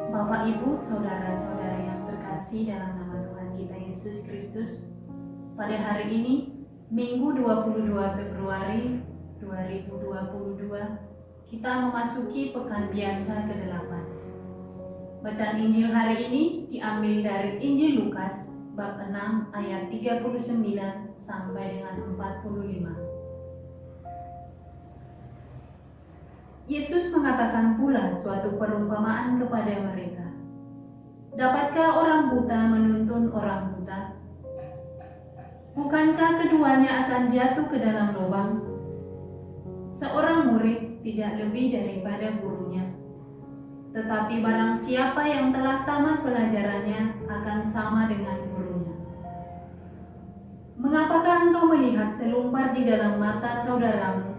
Bapak, Ibu, Saudara-saudari yang terkasih dalam nama Tuhan kita Yesus Kristus, pada hari ini, Minggu 22 Februari 2022, kita memasuki Pekan Biasa ke-8. Bacaan Injil hari ini diambil dari Injil Lukas, bab 6 ayat 39 sampai dengan 45. Yesus mengatakan pula suatu perumpamaan kepada mereka. Dapatkah orang buta menuntun orang buta? Bukankah keduanya akan jatuh ke dalam lubang? Seorang murid tidak lebih daripada gurunya. Tetapi barang siapa yang telah tamat pelajarannya akan sama dengan gurunya. Mengapakah engkau melihat selumpar di dalam mata saudaramu,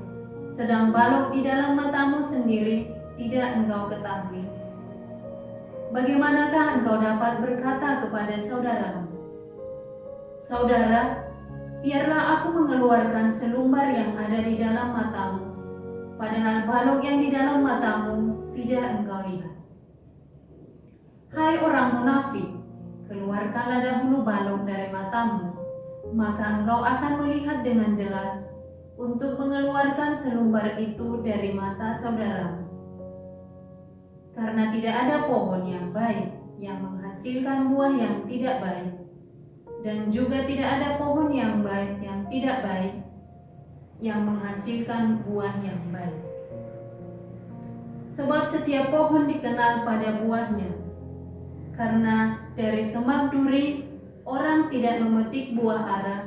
sedang balok di dalam matamu sendiri tidak engkau ketahui? Bagaimanakah engkau dapat berkata kepada saudaramu, "Saudara, biarlah aku mengeluarkan selumbar yang ada di dalam matamu," padahal balok yang di dalam matamu tidak engkau lihat? Hai orang munafik, keluarkanlah dahulu balok dari matamu, maka engkau akan melihat dengan jelas untuk mengeluarkan selumbar itu dari mata saudaramu. Karena tidak ada pohon yang baik yang menghasilkan buah yang tidak baik, dan juga tidak ada pohon yang baik yang tidak baik yang menghasilkan buah yang baik. Sebab setiap pohon dikenal pada buahnya. Karena dari semak duri orang tidak memetik buah ara,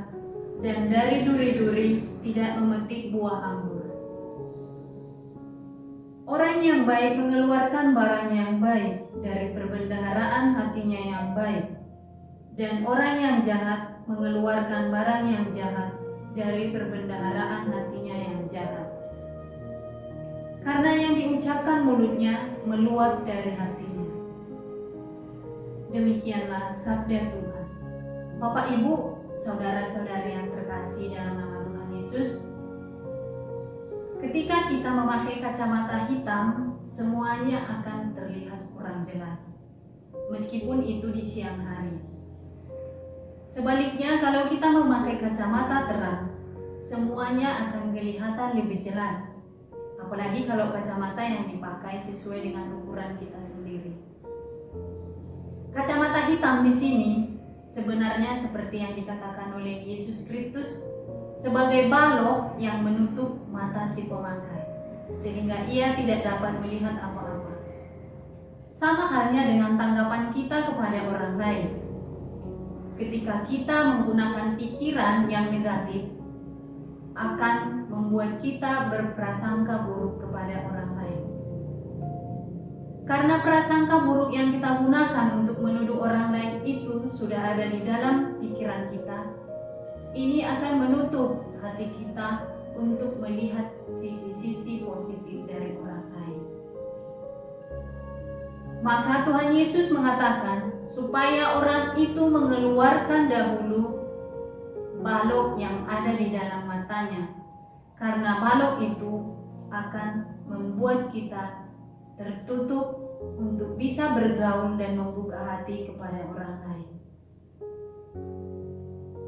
dan dari duri-duri tidak memetik buah anggur. Orang yang baik mengeluarkan barang yang baik dari perbendaharaan hatinya yang baik, dan orang yang jahat mengeluarkan barang yang jahat dari perbendaharaan hatinya yang jahat. Karena yang diucapkan mulutnya meluap dari hatinya. Demikianlah sabda Tuhan. Bapak, Ibu, saudara-saudari yang terkasih dalam nama Tuhan Yesus, ketika kita memakai kacamata hitam, semuanya akan terlihat kurang jelas, meskipun itu di siang hari. Sebaliknya, kalau kita memakai kacamata terang, semuanya akan kelihatan lebih jelas, apalagi kalau kacamata yang dipakai sesuai dengan ukuran kita sendiri. Kacamata hitam di sini sebenarnya seperti yang dikatakan oleh Yesus Kristus, sebagai balok yang menutup mata si pemakai, sehingga ia tidak dapat melihat apa-apa. Sama halnya dengan tanggapan kita kepada orang lain. Ketika kita menggunakan pikiran yang negatif, akan membuat kita berprasangka buruk kepada orang lain. Karena prasangka buruk yang kita gunakan untuk menuduh orang lain itu sudah ada di dalam pikiran kita, ini akan menutup hati kita untuk melihat sisi-sisi positif dari orang lain. Maka Tuhan Yesus mengatakan supaya orang itu mengeluarkan dahulu balok yang ada di dalam matanya, karena balok itu akan membuat kita tertutup untuk bisa bergaul dan membuka hati kepada orang lain.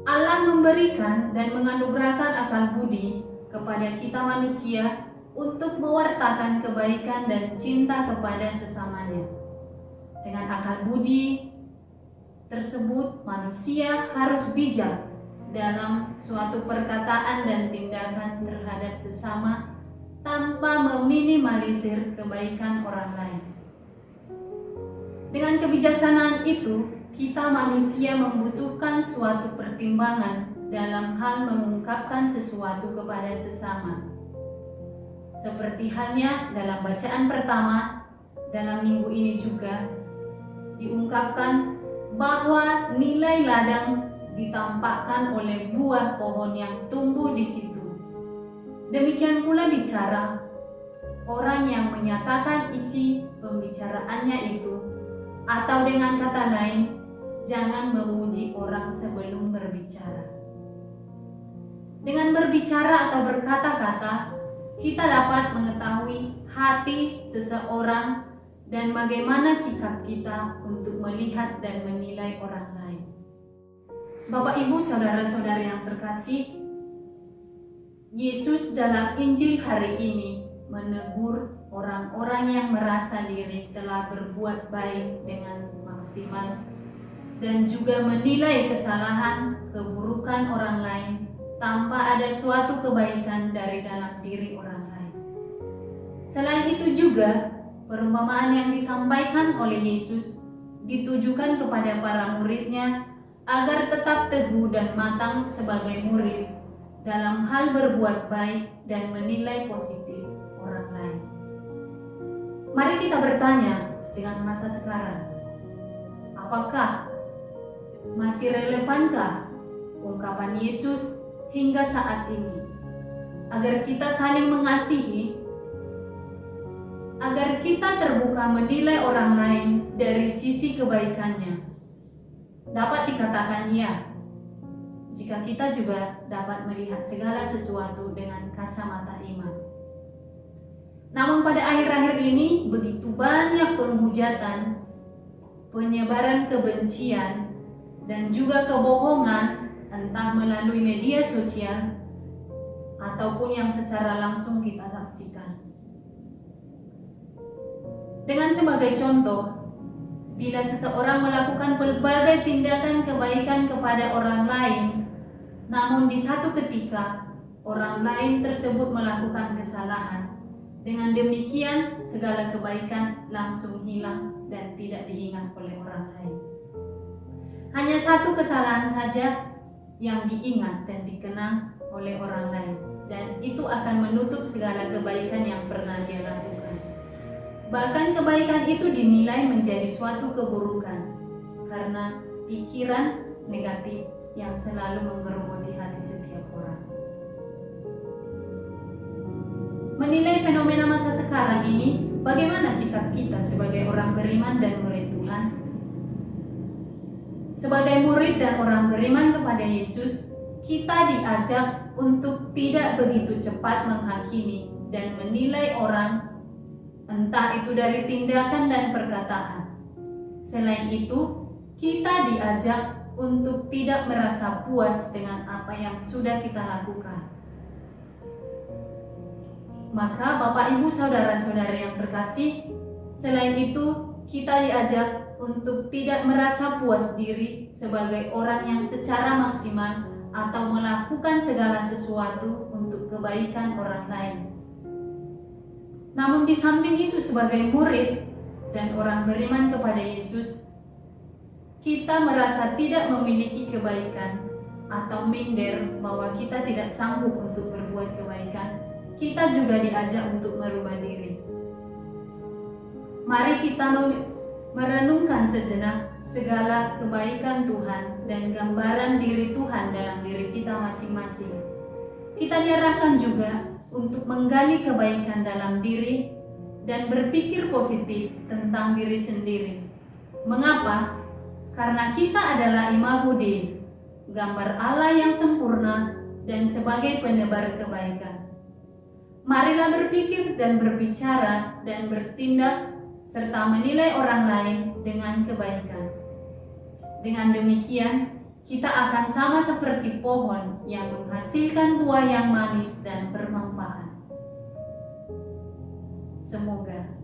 Allah memberikan dan menganugerahkan akal budi kepada kita manusia untuk mewartakan kebaikan dan cinta kepada sesamanya. Dengan akal budi tersebut, manusia harus bijak dalam suatu perkataan dan tindakan terhadap sesama tanpa meminimalisir kebaikan orang lain. Dengan kebijaksanaan itu, kita manusia membutuhkan suatu pertimbangan dalam hal mengungkapkan sesuatu kepada sesama. Seperti halnya dalam bacaan pertama dalam minggu ini juga diungkapkan bahwa nilai ladang ditampakkan oleh buah pohon yang tumbuh di situ. Demikian pula bicara, orang yang menyatakan isi pembicaraannya itu, atau dengan kata lain, jangan memuji orang sebelum berbicara. Dengan berbicara atau berkata-kata, kita dapat mengetahui hati seseorang dan bagaimana sikap kita untuk melihat dan menilai orang lain. Bapak, Ibu, saudara-saudara yang terkasih, Yesus dalam Injil hari ini menegur orang-orang yang merasa diri telah berbuat baik dengan maksimal dan juga menilai kesalahan, keburukan orang lain tanpa ada suatu kebaikan dari dalam diri orang lain. Selain itu juga, perumpamaan yang disampaikan oleh Yesus ditujukan kepada para muridnya agar tetap teguh dan matang sebagai murid dalam hal berbuat baik dan menilai positif orang lain. Mari kita bertanya dengan masa sekarang, apakah masih relevankah ungkapan Yesus hingga saat ini agar kita saling mengasihi, agar kita terbuka menilai orang lain dari sisi kebaikannya? Dapat dikatakan ya, jika kita juga dapat melihat segala sesuatu dengan kacamata iman. Namun pada akhir-akhir ini begitu banyak penghujatan, penyebaran kebencian, dan juga kebohongan, entah melalui media sosial ataupun yang secara langsung kita saksikan. Dengan sebagai contoh, bila seseorang melakukan berbagai tindakan kebaikan kepada orang lain, namun di satu ketika orang lain tersebut melakukan kesalahan, dengan demikian segala kebaikan langsung hilang dan tidak diingat oleh orang lain. Hanya satu kesalahan saja yang diingat dan dikenang oleh orang lain, dan itu akan menutup segala kebaikan yang pernah dia lakukan. Bahkan kebaikan itu dinilai menjadi suatu keburukan karena pikiran negatif yang selalu mengerumuti hati setiap orang. Menilai fenomena masa sekarang ini, bagaimana sikap kita sebagai orang beriman dan murid Tuhan? Sebagai murid dan orang beriman kepada Yesus, kita diajak untuk tidak begitu cepat menghakimi dan menilai orang, entah itu dari tindakan dan perkataan. Selain itu, kita diajak untuk tidak merasa puas dengan apa yang sudah kita lakukan. Maka Bapak, Ibu, saudara-saudara yang terkasih, selain itu kita diajak untuk tidak merasa puas diri sebagai orang yang secara maksimal atau melakukan segala sesuatu untuk kebaikan orang lain. Namun di samping itu, sebagai murid dan orang beriman kepada Yesus, kita merasa tidak memiliki kebaikan atau minder bahwa kita tidak sanggup untuk berbuat kebaikan, kita juga diajak untuk merubah diri. Mari kita merenungkan sejenak segala kebaikan Tuhan dan gambaran diri Tuhan dalam diri kita masing-masing. Kita diarahkan juga untuk menggali kebaikan dalam diri dan berpikir positif tentang diri sendiri. Mengapa? Karena kita adalah imago Dei, gambar Allah yang sempurna dan sebagai penebar kebaikan. Marilah berpikir dan berbicara dan bertindak serta menilai orang lain dengan kebaikan. Dengan demikian, kita akan sama seperti pohon yang menghasilkan buah yang manis dan bermanfaat. Semoga